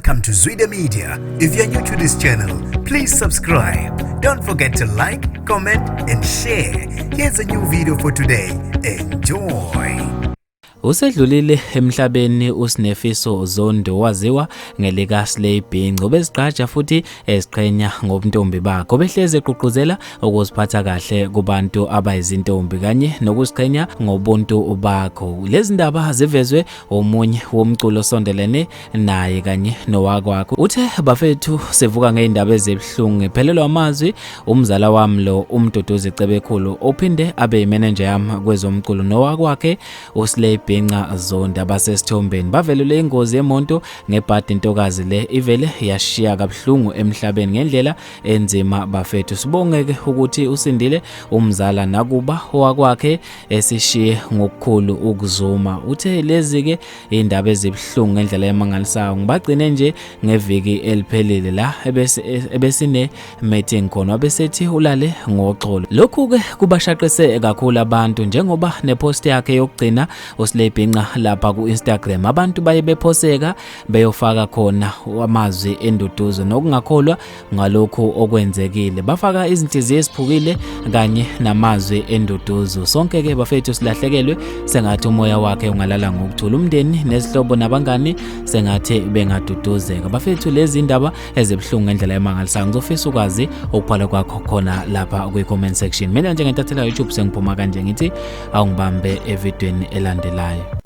Welcome to Zwida Media. If you're new to this channel, please subscribe. Don't forget to like, comment, and share. Here's a new video for today. Enjoy. Usedlulile emhlabeni uSinefiso Zondo waziwa ngelika uSlay Bhinca obeziqhenya futhi eziqhenya ngobuntombi bakhe behleze eqhuquzela ukuziphatha kahle kubantu abayizintombi kanye nokuziqhenya ngobuntu bakho. Lezi ndaba zivezwe omunye womculo osondelene naye kanye nowakwakhe. Uthe bafethu sivuka ngeindaba ezibhlungu ngiphelelwa amazwi umzala wami lo umduduzi cebekhulu ophinde abe imanager yami kwezomculo nowakwakhe uSlay Bhinca Zondo abasesithombeni bavelelwe ingozi yemonto ngebhadi intokazi le ivele yashiya kabuhlungu emhlabeni ngendlela enzima. Bafethu sibongeke ukuthi usindile umzala nakuba owakwakhe esishiye ngokukhulu ukuzuma. Uthe lezi ke indaba ezibhlungu ngendlela emangalisayo ngibagcine nje ngeviki eliphelile la ebesine meeting khona besethi ulale ngoxolo. Lokhu ke kubashaqise kakhulu abantu njengoba nepost yakhe yokugcina uSlay Bhinca lapha ku Instagram abantu baye bephoseka beyofaka khona amazwi enduduzo nokungakholwa ngalokho okwenzekile. Bafaka izinhliziyo eziphukile kanye namazwi enduduzo. Sonke ke bafethu silahlekelwe sengathi umoya wakhe ungalala ngokuthula. Umndeni nezihlobo nabangani sengathi bengaduduzeka. Bafethu lezi indaba ezibhlungu ngendlela emangalisayo ngizofisa ukwazi ukuphala kwakho khona lapha ku comment section. Mina njengentathela YouTube sengiphuma kanje ngithi awungibambe evidweni elandelayo.